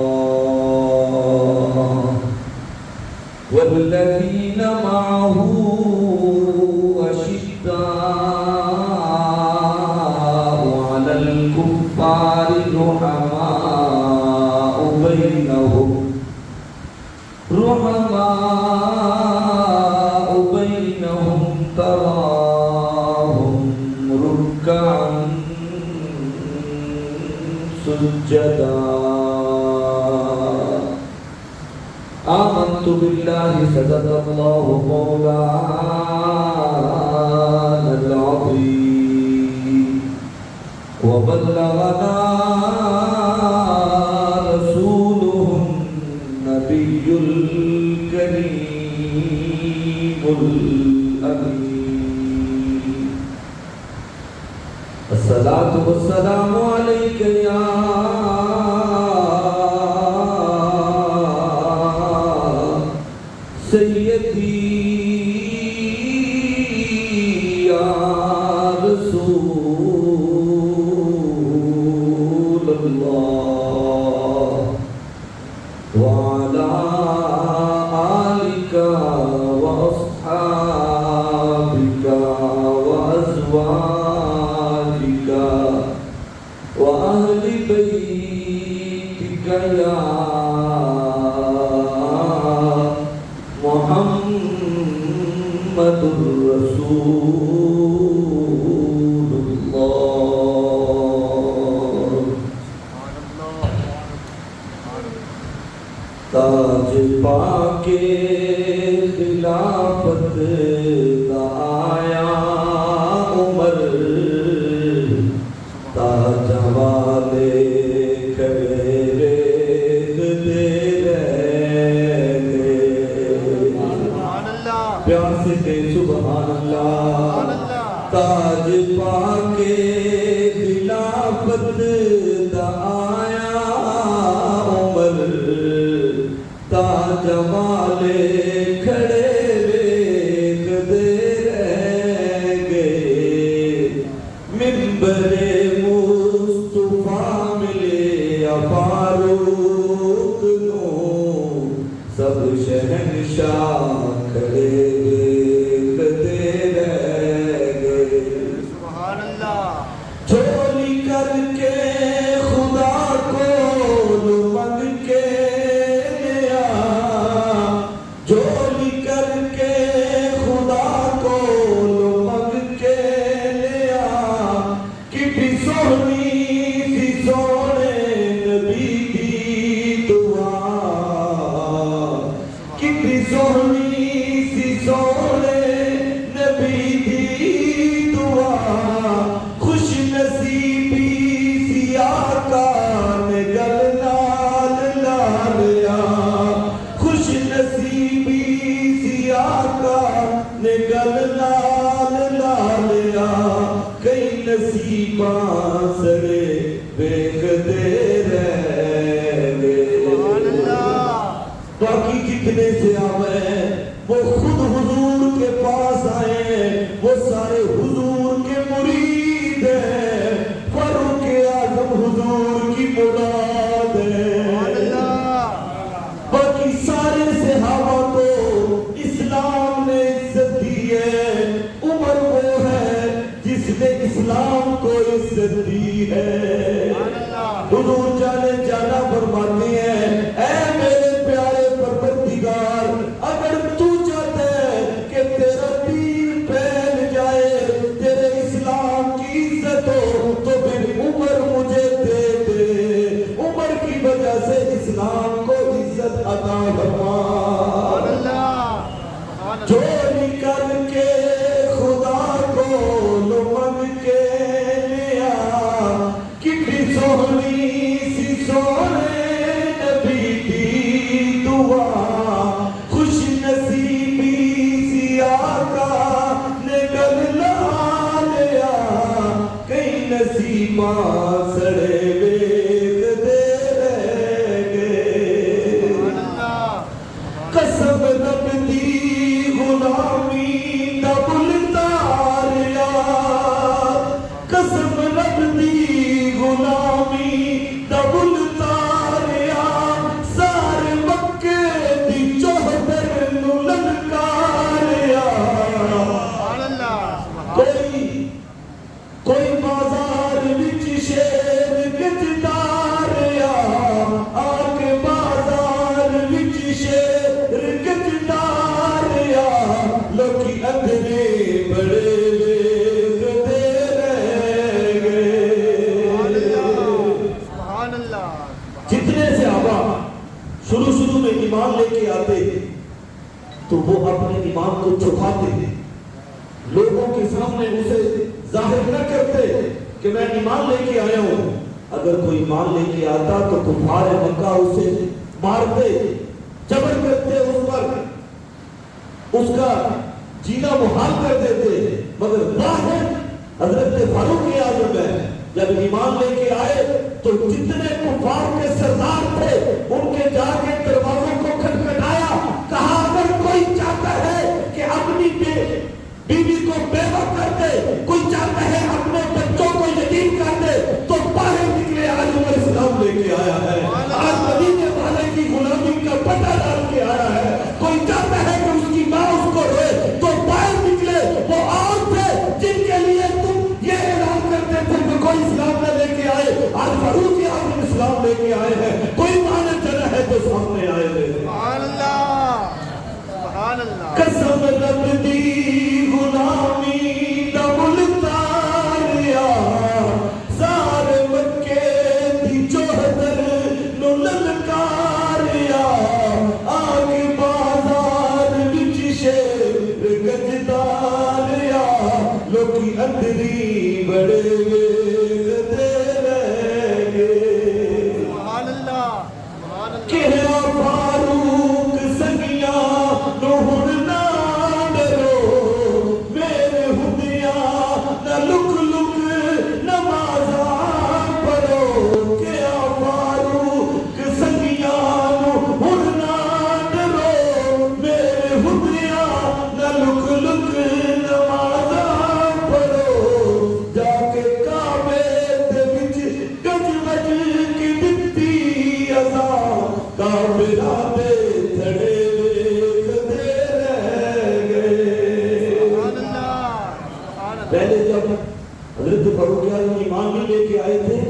الله والذين معه أشداء على الكفار رحماء بينهم تراهم ركعا سجدا آمنت بالله صدق الله مولانا العظيم وبلغنا رسوله النبي الكريم الأمين الصلاة والسلام عليك يا سيدي يا رسول الله وعلى آلك وأصحابك وأزواجك وأهل بيتك يا محمد رسول الله تاج پاک خلافت کا آیا عمر تاج والے کھڑے دیکھتے رہے پیار سے دے سبحان اللہ تاج پاک خلافت دا آیا عمر تاج والے کھڑے دیکھتے رہ گئے منبر مصطفیٰ ملے فاروق نو سب شہنشاہ کھڑے دیکھتے رہ گئے سبحان اللہ چوری کر کے خدا کو مانگ کے لیا چوری کر کے خدا کو مانگ کے لیا کتنی سونی سی سونے نبی دی دعا کتنی سونی سی سونے نبی دی دعا خوش نصیبی سی آقا نے گل نال لالیا خوش نصیبی سی آقا نے گل نال لالیا کئی نصیباں سڑے دیکھتے رہ گئے باقی جتنے سے آئے وہ خود حضور کے پاس آئے وہ سارے حضور کے مرید ہیں فاروق اعظم حضور کی مراد ہے باقی سارے صحابہ کو اسلام نے عزت دی ہے عمر وہ ہے جس نے اسلام کو عزت دی ہے حضور جانے جانا فرماتے ہیں اے میرے پیارے پروردگار اگر تو چاہتے ہے کہ تیرا دین پھیل جائے تیرے اسلام کی عزت ہو تو پھر عمر مجھے دے دے عمر کی وجہ سے اسلام کو عزت عطا فرما چوری کر کے خدا کو مانگ کے لیا کتنی سونی سی سونے نبی دی دعا خوش نصیبی سی آقا نے گل لالیا کئی نصیباں سڑے دیکھتے رہ گئے قسم رب دی غلامی دا بلداریا قسم رب دی غلامی دا بلداریا جتنے صحابہ شروع میں ایمان لے کے آتے تو وہ اپنے ایمان کو چھپاتے، لوگوں کے سامنے اسے ظاہر نہ کرتے کہ میں ایمان لے کے آیا ہوں۔ اگر کوئی ایمان لے کے آتا تو کفار مکہ اسے مارتے، جبر کرتے، اس پر اس کا جینا محال کر دیتے، مگر واحد حضرت فاروق اعظم ہے، جب ایمان لے کے آئے تو جتنے کفار کے سردار تھے ان کے جا کے دروازوں کو کھٹکھٹایا، کہا اگر کوئی چاہتا ہے کہ اپنی بیوی کو بیوہ کر دے، کوئی چاہتا ہے اپنے بچوں کو یتیم کر دے تو باہر نکلے، آج عمر اسلام لے کے آیا ہے، آج مدینے والے کی غلامی کا پتہ ڈال کے آیا ہے، کوئی چاہتا ہے کہ اس کی ماں اس کو روئے تو باہر نکلے۔ وہ اور تھے جن کے لیے تم یہ اعلان کرتے تھے کہ کوئی اسلام نہ لے کے آئے، آج فاروق اعظم اسلام لے کے آئے ہیں، کوئی مانے چلا ہے تو سامنے آئے ہیں۔ سبحان اللہ، سبحان اللہ۔ قسم رب دی غلامی دا ملتاریا، سارے مکے دی چوہدر نو للکاریا، آگے بازار وچ شیر گجداریا، لوکی اندری بڑے ویکھدے رہ گئے۔ سبحان اللہ، سبحان اللہ۔ کہیا فاروق سنگیاں نو ہن نہ ڈرو، میرے ہدیاں نہ لک لک نمازاں پڑھو، کہیا فاروق سنگیاں نو ہن نہ ڈرو، میرے ہدیاں نہ لک لک نمازاں پڑھو، جا کے کعبے دے وچ گج وج کے دتی اذان، کافراں دے تھڑے ویکھدے رہ گئے۔ پہلے جب حضرت فاروق اعظم ایمان بھی لے کے آئے تھے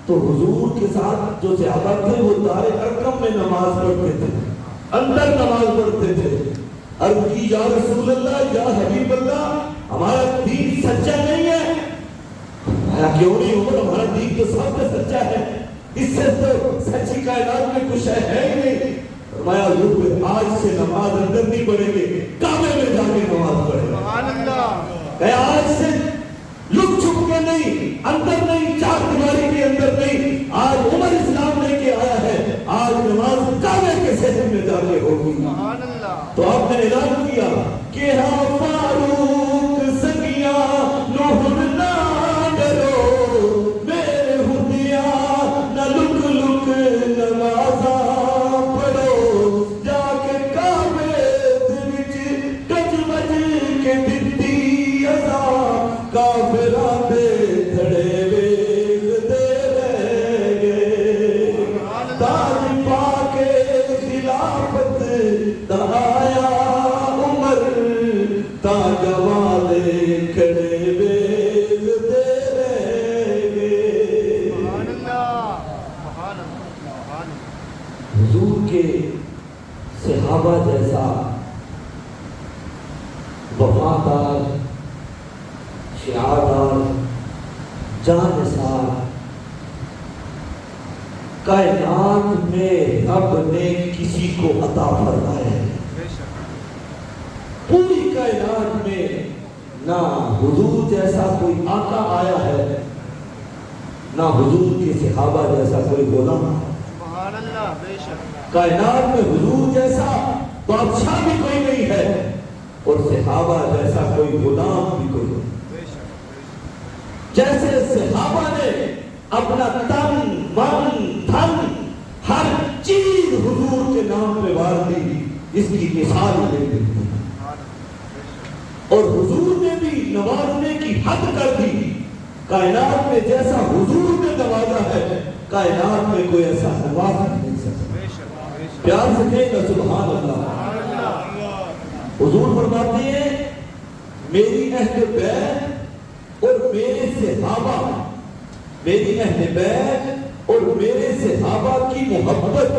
تو حضور کے ساتھ جو صحابہ تھے وہ دار ارقم میں نماز پڑھتے تھے، اندر نماز پڑھتے تھے۔ عرض کی یا رسول اللہ، یا حبیب اللہ، ہمارا دین سچا نہیں ہے؟ کیوں نہیں عمر، ہمارا دین تو سب سے سچا ہے، اس سے تو سچی کائنات میں کچھ ہے ہی نہیں۔ فرمایا حضور آج سے نماز اندر نہیں پڑھیں گے، کعبے میں جا کے نماز پڑھیں گے۔ سبحان اللہ۔ کہ آج سے لک چھپ کے نہیں، اندر نہیں، چار دیواری کے اندر نہیں، آج عمر اسلام لے کے آیا ہے، آج نماز کعبے کے صحن میں جا کے ہوگی۔ سبحان اللہ۔ تو آپ نے اعلان کیا کہ ہاں فاروق سنگیاں نو ہن نہ ڈرو، میرے ہدیاں نہ لک لک نمازاں پڑھو، جا کے کعبے دے وچ گج وج کے دتی اذان، کافراں دے تھڑے ویکھدے رہ گئے۔ تاج پا کے خلافت دا آیا عمر، تاج والے کھڑے ویکھدے رہ گئے۔ سبحان اللہ، سبحان اللہ۔ حضور کے صحابہ جیسا وفادار، شعاردار، جانثار کائنات میں رب نے کسی کو عطا فرمایا ہے۔ پوری کائنات میں نہ حضور جیسا کوئی آقا آیا ہے، نہ حضور کے صحابہ جیسا کوئی غلام۔ سبحان اللہ، بے شک۔ کائنات میں حضور جیسا بادشاہ بھی کوئی نہیں ہے اور صحابہ جیسا کوئی غلام بھی کوئی نہیں۔ جیسے صحابہ نے اپنا تن، من، دھن، ہر چیز حضور کے نام پہ وار دی، اس کی مثال لے دی، اور حضور نے بھی نوازنے کی حد کر دی۔ کائنات میں جیسا حضور نے نوازا ہے، کائنات میں کوئی ایسا نواز نہیں سکتا۔ پیار سے کہے گا سبحان اللہ۔ حضور فرماتے ہیں میری اہل بیت اور میرے صحابہ، میری اہل بیت اور میرے صحابہ کی محبت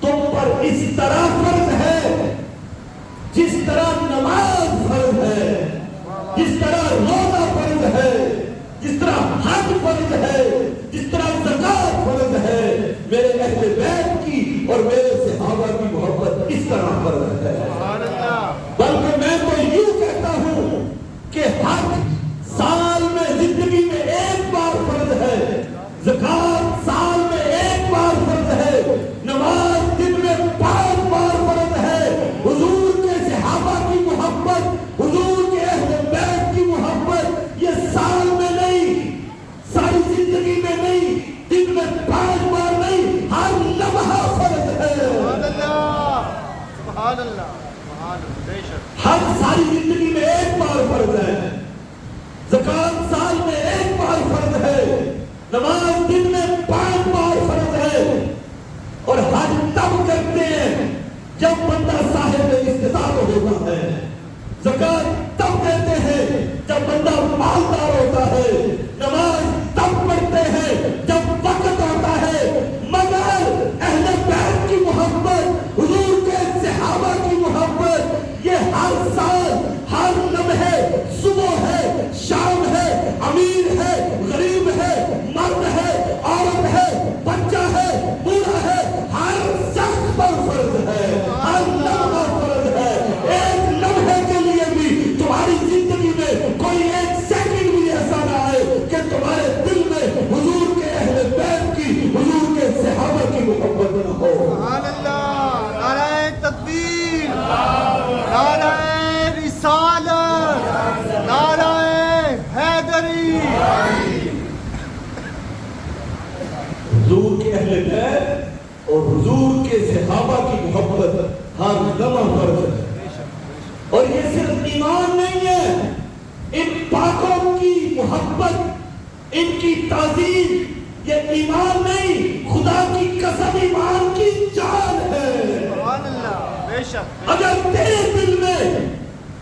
تم پر اس طرح فرض ہے جس طرح نماز فرض ہے، جس طرح روزہ فرض ہے، جس طرح حج فرض ہے، جس طرح زکات فرض ہے، میرے اہل بیت کی اور میرے صحابہ کی محبت اس طرح فرض ہے. بلکہ میں تو یوں کہتا ہوں کہ حج سال میں زندگی میں ایک بار فرض ہے, زکات سال میں ایک بار فرض ہے, نماز دن میں 5 بار فرض ہے. حضور کے صحابہ کی محبت, حضور کے اہل بیت کی محبت یہ سال میں نہیں, ساری زندگی میں نہیں, دن میں 5 بار نہیں, ہر لمحہ فرض ہے. سبحان اللہ, ہر ساری زندگی میں ایک بار فرض ہے, زکات سال میں ایک بار فرض ہے, نماز دن میں 5 بار فرض ہے. اور حج تب کرتے ہیں جب بندہ صاحب استطاعت ہوتا ہے, زکات تب دیتے ہیں جب بندہ مالدار ہوتا ہے, نماز تب پڑھتے ہیں جب وقت ہوتا ہے. مگر اہل بیت کی محبت, حضور کے صحابہ کی محبت یہ ہر سال, ہر لمحے, صبح ہے, شام ہے, امیر ہے, غریب ہے, مرد ہے, عورت ہے, بچہ ہے, بوڑھا ہے, ہر شخص پر فرض ہے, ہر لمحہ فرض ہے. ایک لمحے کے لیے بھی تمہاری زندگی میں کوئی ایک سیکنڈ بھی ایسا نہ آئے کہ تمہارے دل میں حضور کے اہل بیت کی, حضور کے صحابہ کی محبت نہ ہو. سبحان اللہ, نعرہ تکبیر, نعرہ رسالت, نعرہ حیدری. حضور کے اہل بیت اور حضور کے صحابہ کی محبت ہر لمحہ فرض ہے. اور یہ صرف ایمان نہیں ہے, ان پاکوں کی محبت, ان کی تعظیم یہ ایمان نہیں, خدا کی قسم ایمان کی جان ہے. سبحان اللہ, بے شک. اگر تیرے دل میں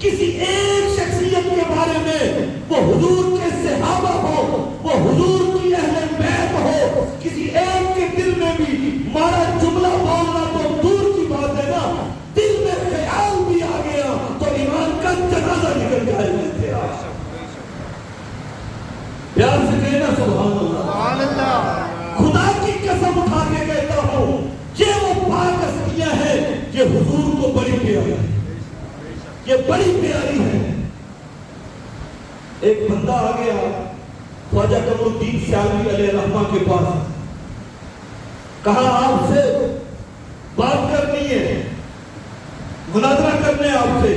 کسی ایک شخصیت کے بارے میں, وہ حضور کے صحابہ ہو, وہ حضور کی اہل بیت ہو, کسی ایک کے دل میں بھی مارا جملہ بولنا تو دور کی بات ہے نا, دل میں خیال بھی آ گیا تو ایمان کا جنازہ نکل جائے گا. پیار سے کہنا سبحان اللہ. سبحان اللہ. خدا کی قسم اٹھا کے کہتا ہوں, یہ وہ پاک ہستیاں ہیں, یہ حضور کو بڑی پیاری ہے, یہ بڑی پیاری ہے. ایک بندہ آ گیا خواجہ قمر الدین سیالوی علیہ رحمہ کے پاس, کہا آپ سے بات کرنی ہے, مناظرہ کرنے آپ سے.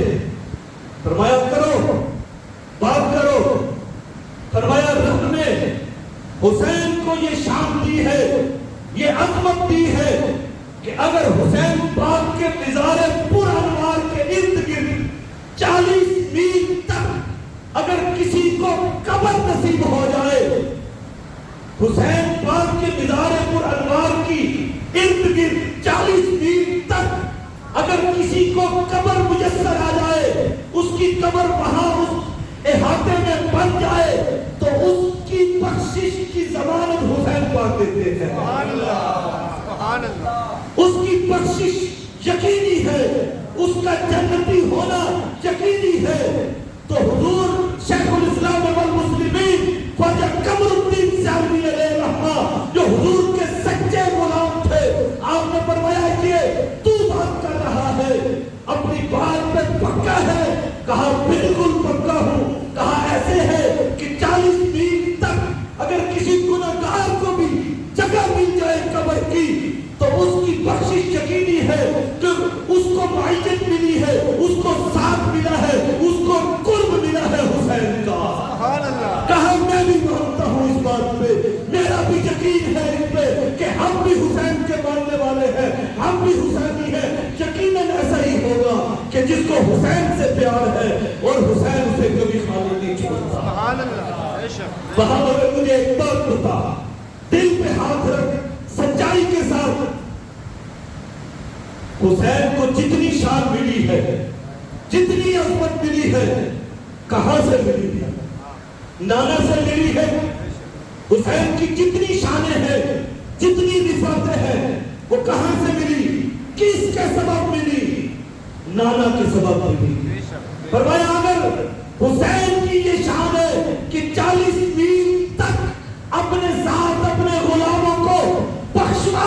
فرمایا کرو, بات کرو. فرمایا رب نے حسین کو یہ شان دی ہے, یہ عظمت دی ہے کہ اگر حسین پاک کے مزار پر انوار کے ارد گرد 40 میل تک اگر کسی کو قبر نصیب ہو جائے, حسین پاک کے مزار پر انوار کی ارد گرد 40 میل تک اگر کسی کو قبر میسر آ جائے, اس کی قبر وہاں اس احاطے میں بن جائے, تو اس کی بخشش کی ضمانت حسین پاک دیتے ہیں. سبحان اللہ, سبحان اللہ. اس کی بخشش یقینی ہے, اس کا جنتی ہونا یقینی ہے. تو حضور شیخ الاسلام والمسلمین خواجہ قمر الدین سیالوی علیہ رحمہ جو حضور کے سچے غلام تھے, آپ نے فرمایا کہ تو بات کر رہا ہے, اپنی بات پہ پکا ہے؟ کہا بالکل پکا ہوں. کہا ایسے ہے کہ 40 میل تک اگر کسی گنہگار کو بھی جگہ مل جائے قبر کی تو اس کی بخشش یقینی ہے کہ اس کو معیت ملی ہے, اس کو ساتھ ملا ہے, اس کو قرب ملا ہے حسین کا. سبحان اللہ. کہا میں بھی مانتا ہوں اس بات پہ, میرا بھی یقین ہے اس پہ کہ ہم بھی حسین کے ماننے والے ہیں, ہم بھی حسینی ہیں. یقیناً ایسا ہی ہوگا کہ جس کو حسین سے پیار ہے اور حسین سے کبھی خالی نہیں چھوڑتا. سبحان اللہ, بے شک. وہاں اگر مجھے ایک بات بتا, دل پہ ہاتھ رکھ سچائی کے ساتھ, حسین کو جتنی شان ملی ہے, جتنی عظمت ملی ہے, کہاں سے ملی ہے؟ نانا سے ملی ہے. حسین کی جتنی شانیں ہیں, جتنی رفعتیں ہیں, وہ کہاں سے ملی؟ کس کے سبب ملی؟ نانا کے سبب ملی. فرمایا اگر حسین کی یہ شان ہے کہ 40 میل تک اپنے ساتھ اپنے غلاموں کو بخشوا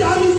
40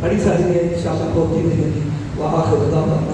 بڑی ساری ہیں انشاءاللہ ہوتی رہیں گی. وآخر دعوانا